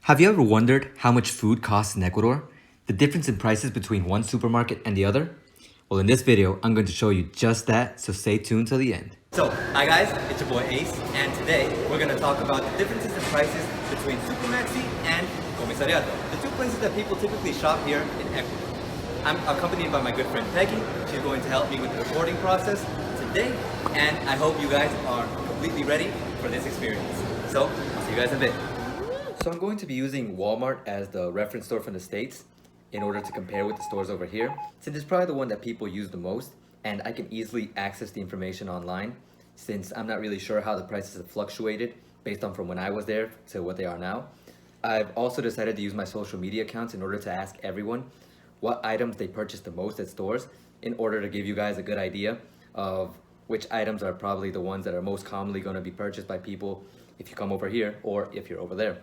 Have you ever wondered how much food costs in Ecuador? The difference in prices between one supermarket and the other? Well, in this video, I'm going to show you just that, so stay tuned till the end. So, hi guys, it's your boy Ace, and today we're going to talk about the differences in prices between Supermaxi and Comisariato, the two places that people typically shop here in Ecuador. I'm accompanied by my good friend Peggy. She's going to help me with the recording process today, and I hope you guys are completely ready for this experience. So, I'll see you guys in a bit. So I'm going to be using Walmart as the reference store from the States in order to compare with the stores over here, since it's probably the one that people use the most, and I can easily access the information online, since I'm not really sure how the prices have fluctuated based on from when I was there to what they are now. I've also decided to use my social media accounts in order to ask everyone what items they purchase the most at stores in order to give you guys a good idea of which items are probably the ones that are most commonly going to be purchased by people if you come over here or if you're over there.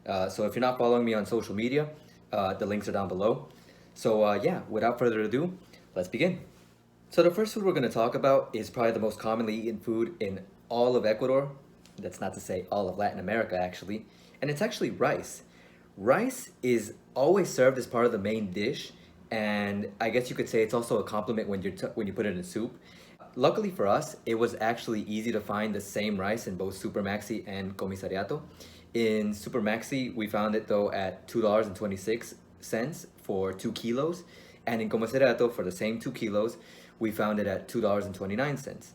So if you're not following me on social media, the links are down below. So yeah, without further ado, let's begin. So the first food we're going to talk about is probably the most commonly eaten food in all of Ecuador. That's not to say all of Latin America actually. And it's actually rice. Rice is always served as part of the main dish, and I guess you could say it's also a compliment when you put it in soup. Luckily for us, it was actually easy to find the same rice in both Supermaxi and Comisariato. In Supermaxi, we found it though at $2.26 for 2 kilos, and in Comisariato for the same 2 kilos, we found it at $2.29.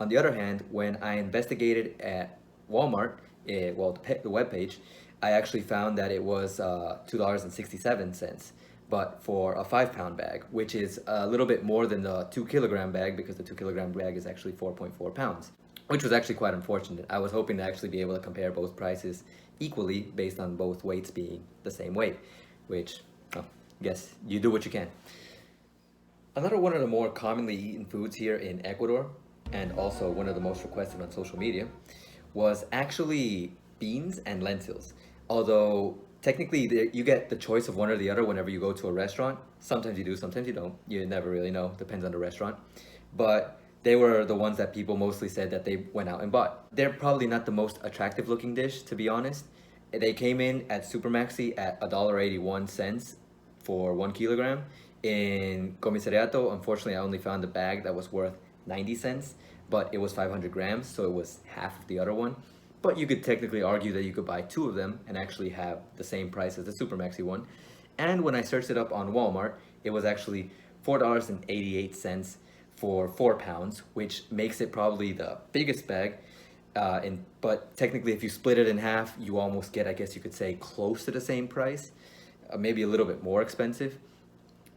On the other hand, when I investigated at Walmart, the webpage, I actually found that it was $2.67, but for a 5-pound bag, which is a little bit more than the 2-kilogram bag, because the 2-kilogram bag is actually 4.4 pounds, which was actually quite unfortunate. I was hoping to actually be able to compare both prices equally based on both weights being the same weight, which, I guess you do what you can. Another one of the more commonly eaten foods here in Ecuador, and also one of the most requested on social media, was actually beans and lentils. Although technically you get the choice of one or the other whenever you go to a restaurant. Sometimes you do, sometimes you don't. You never really know, depends on the restaurant. But they were the ones that people mostly said that they went out and bought. They're probably not the most attractive looking dish, to be honest. They came in at Supermaxi at $1.81 for 1 kilogram. In Comisariato, unfortunately, I only found a bag that was worth 90 cents, but it was 500 grams, so it was half of the other one. But you could technically argue that you could buy 2 of them and actually have the same price as the Supermaxi one. And when I searched it up on Walmart, it was actually $4.88 for 4 pounds, which makes it probably the biggest bag. But technically, if you split it in half, you almost get, I guess you could say, close to the same price. Maybe a little bit more expensive.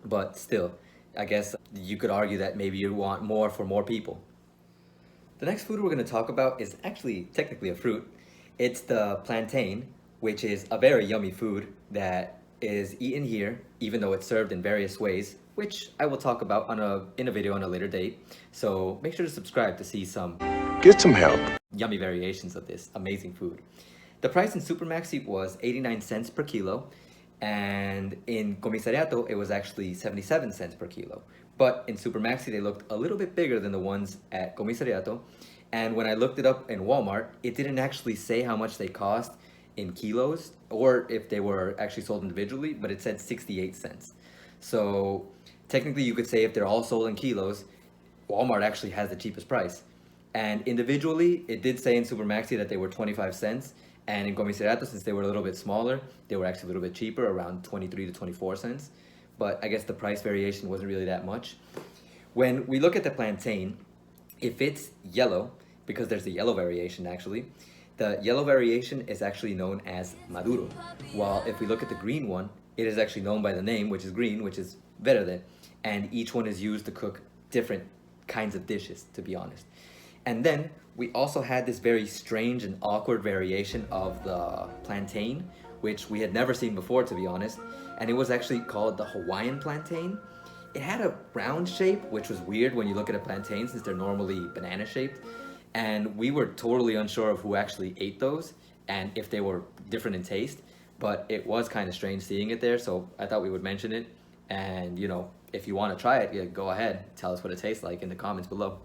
But still, I guess you could argue that maybe you want more for more people. The next food we're going to talk about is actually technically a fruit. It's the plantain, which is a very yummy food that is eaten here, even though it's served in various ways, which I will talk about in a video on a later date. So make sure to subscribe to see Get some help. Yummy variations of this amazing food. The price in Supermaxi was 89 cents per kilo, and in Comisariato it was actually 77 cents per kilo. But in Supermaxi they looked a little bit bigger than the ones at Comisariato, and when I looked it up in Walmart, it didn't actually say how much they cost in kilos or if they were actually sold individually, but it said 68 cents. So technically you could say if they're all sold in kilos, Walmart actually has the cheapest price. And individually, it did say in Supermaxi that they were 25 cents, and in Comisariato, since they were a little bit smaller, they were actually a little bit cheaper, around 23 to 24 cents. But I guess the price variation wasn't really that much. When we look at the plantain, if it's yellow, because there's a yellow variation actually, the yellow variation is actually known as maduro. While if we look at the green one, it is actually known by the name, which is green, which is verde. And each one is used to cook different kinds of dishes, to be honest. And then we also had this very strange and awkward variation of the plantain, which we had never seen before, to be honest. And it was actually called the Hawaiian plantain. It had a round shape, which was weird when you look at a plantain since they're normally banana shaped. And we were totally unsure of who actually ate those and if they were different in taste. But it was kind of strange seeing it there, so I thought we would mention it. And you know, if you want to try it, yeah, go ahead, tell us what it tastes like in the comments below.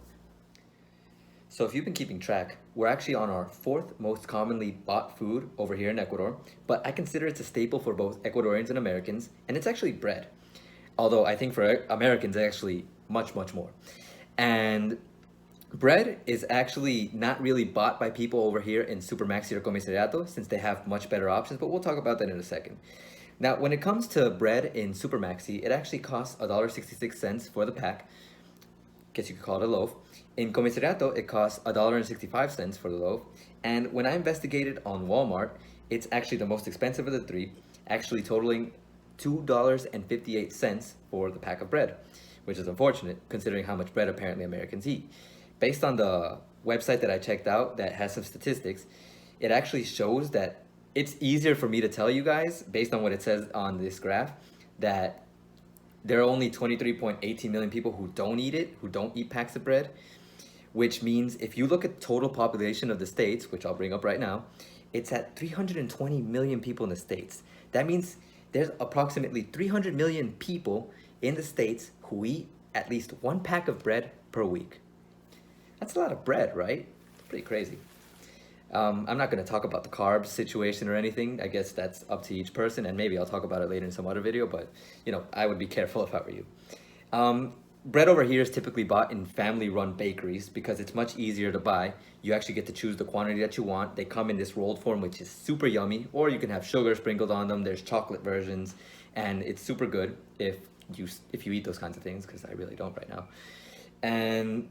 So if you've been keeping track, we're actually on our fourth most commonly bought food over here in Ecuador, but I consider it's a staple for both Ecuadorians and Americans, and it's actually bread. Although I think for Americans, actually much, much more. And bread is actually not really bought by people over here in Supermaxi or Comisariato since they have much better options, but we'll talk about that in a second. Now, when it comes to bread in Supermaxi, it actually costs $1.66 for the pack. Guess you could call it a loaf. In Comisariato, it costs $1.65 for the loaf. And when I investigated on Walmart, it's actually the most expensive of the three, actually totaling $2.58 for the pack of bread, which is unfortunate considering how much bread apparently Americans eat. Based on the website that I checked out that has some statistics, it actually shows that it's easier for me to tell you guys, based on what it says on this graph, that there are only 23.18 million people who don't eat it, who don't eat packs of bread, which means if you look at total population of the States, which I'll bring up right now, it's at 320 million people in the States. That means there's approximately 300 million people in the States who eat at least one pack of bread per week. That's a lot of bread, right? It's pretty crazy. I'm not going to talk about the carbs situation or anything. I guess that's up to each person, and maybe I'll talk about it later in some other video, but I would be careful if I were you. Bread over here is typically bought in family-run bakeries because it's much easier to buy. You actually get to choose the quantity that you want. They come in this rolled form, which is super yummy, or you can have sugar sprinkled on them. There's chocolate versions, and it's super good if you eat those kinds of things, because I really don't right now. And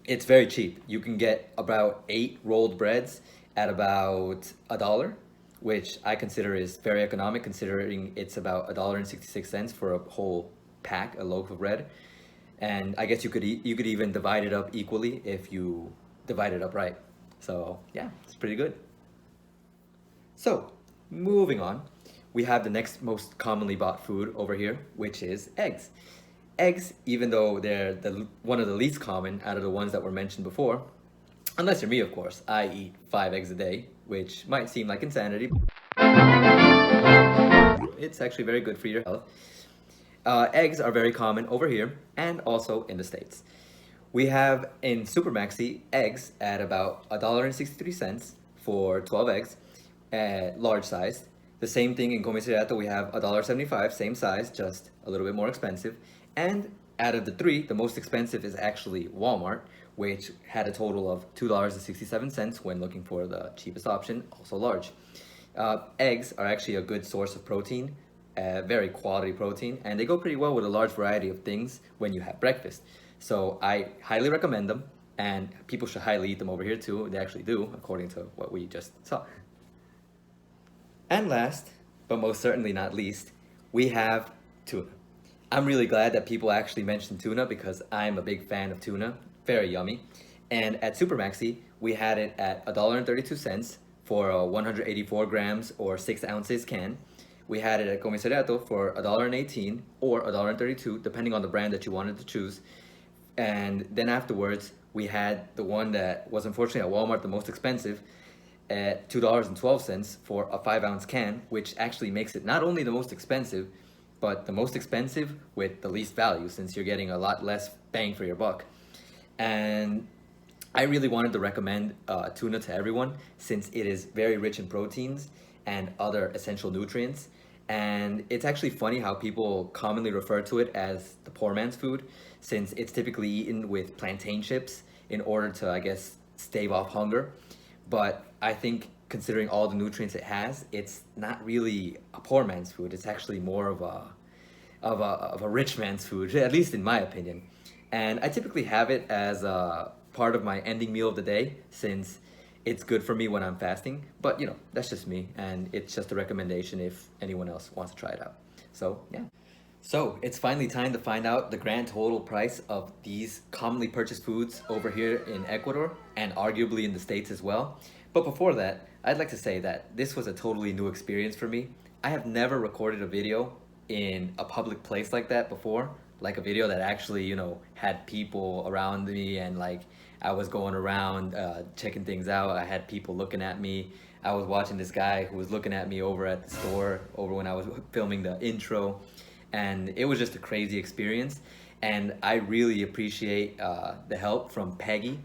it's very cheap. You can get about 8 rolled breads at about $1, which I consider is very economic considering it's about $1.66 for a whole pack, a loaf of bread. And I guess you could even divide it up equally if you divide it up right. So yeah, it's pretty good. So moving on, we have the next most commonly bought food over here, which is eggs. Eggs, even though they're one of the least common out of the ones that were mentioned before, unless you're me, of course, I eat 5 eggs a day, which might seem like insanity. It's actually very good for your health. Eggs are very common over here and also in the States. We have in Supermaxi eggs at about $1.63 for 12 eggs, large size. The same thing in Comisariato, we have $1.75, same size, just a little bit more expensive. And out of the three, the most expensive is actually Walmart, which had a total of $2.67 when looking for the cheapest option, also large. Eggs are actually a good source of protein, very quality protein, and they go pretty well with a large variety of things when you have breakfast. So I highly recommend them, and people should highly eat them over here too. They actually do, according to what we just saw. And last, but most certainly not least, we have tuna. I'm really glad that people actually mentioned tuna because I'm a big fan of tuna, very yummy. And at Supermaxi, we had it at $1.32 for a 184 grams or 6 ounces can. We had it at Comisariato for $1.18 or $1.32, depending on the brand that you wanted to choose. And then afterwards, we had the one that was unfortunately at Walmart the most expensive at $2.12 for a 5-ounce can, which actually makes it not only the most expensive, but the most expensive with the least value, since you're getting a lot less bang for your buck. And I really wanted to recommend tuna to everyone since it is very rich in proteins and other essential nutrients. And it's actually funny how people commonly refer to it as the poor man's food, since it's typically eaten with plantain chips in order to, I guess, stave off hunger. But I think considering all the nutrients it has, it's not really a poor man's food. It's actually more of a rich man's food, at least in my opinion. And I typically have it as a part of my ending meal of the day since it's good for me when I'm fasting. But that's just me, and it's just a recommendation if anyone else wants to try it out. So yeah. So it's finally time to find out the grand total price of these commonly purchased foods over here in Ecuador and arguably in the States as well. But before that, I'd like to say that this was a totally new experience for me. I have never recorded a video in a public place like that before, like a video that actually, had people around me and like I was going around checking things out. I had people looking at me. I was watching this guy who was looking at me over at the store over when I was filming the intro. And it was just a crazy experience. And I really appreciate the help from Peggy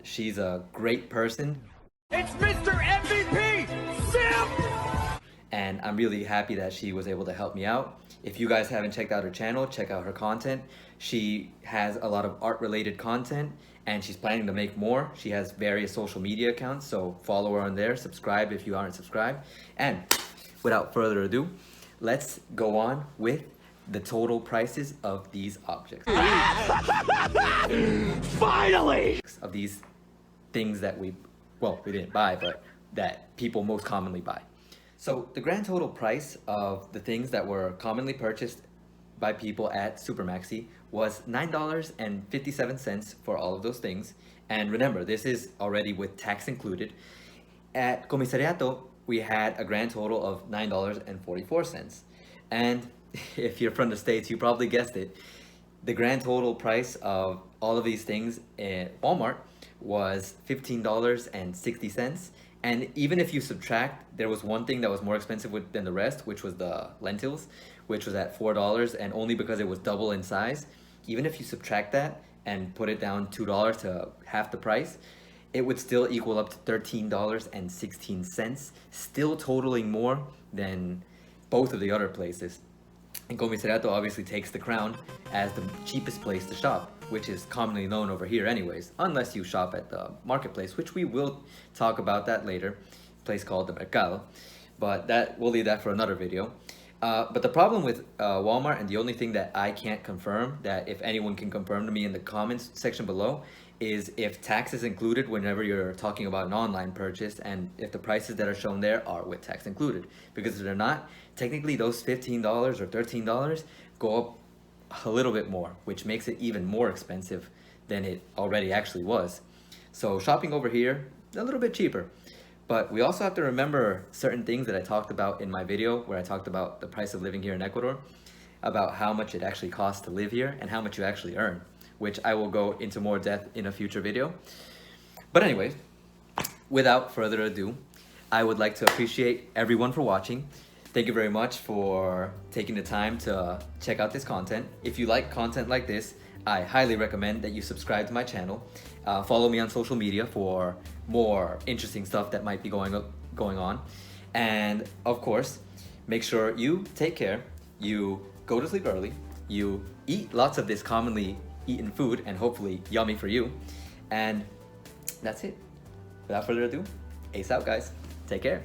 She's a great person. It's Mr. MVP, Simp! And I'm really happy that she was able to help me out. If you guys haven't checked out her channel, check out her content. She has a lot of art-related content, and she's planning to make more. She has various social media accounts, so follow her on there. Subscribe if you aren't subscribed. And without further ado, let's go on with the total prices of these objects. Finally! Of these things that we didn't buy, but that people most commonly buy. So the grand total price of the things that were commonly purchased by people at Supermaxi was $9.57 for all of those things. And remember, this is already with tax included. At Comisariato, we had a grand total of $9.44. And if you're from the States, you probably guessed it. The grand total price of all of these things at Walmart was $15.60. And even if you subtract, there was one thing that was more expensive than the rest, which was the lentils, which was at $4, and only because it was double in size. Even if you subtract that and put it down $2 to half the price, it would still equal up to $13.16, still totaling more than both of the other places. And Comisariato obviously takes the crown as the cheapest place to shop, which is commonly known over here anyways, unless you shop at the marketplace, which we will talk about that later, a place called the Mercado, but we'll leave that for another video. But the problem with Walmart, and the only thing that I can't confirm, that if anyone can confirm to me in the comments section below, is if tax is included whenever you're talking about an online purchase, and if the prices that are shown there are with tax included. Because if they're not, technically those $15 or $13 go up a little bit more, which makes it even more expensive than it already actually was. So shopping over here, a little bit cheaper. But we also have to remember certain things that I talked about in my video where I talked about the price of living here in Ecuador, about how much it actually costs to live here and how much you actually earn, which I will go into more depth in a future video. But anyways, without further ado, I would like to appreciate everyone for watching. Thank you very much for taking the time to check out this content. If you like content like this, I highly recommend that you subscribe to my channel. Follow me on social media for more interesting stuff that might be going on. And of course, make sure you take care, you go to sleep early, you eat lots of this commonly eaten food, and hopefully yummy for you. And that's it. Without further ado, ace out, guys. Take care.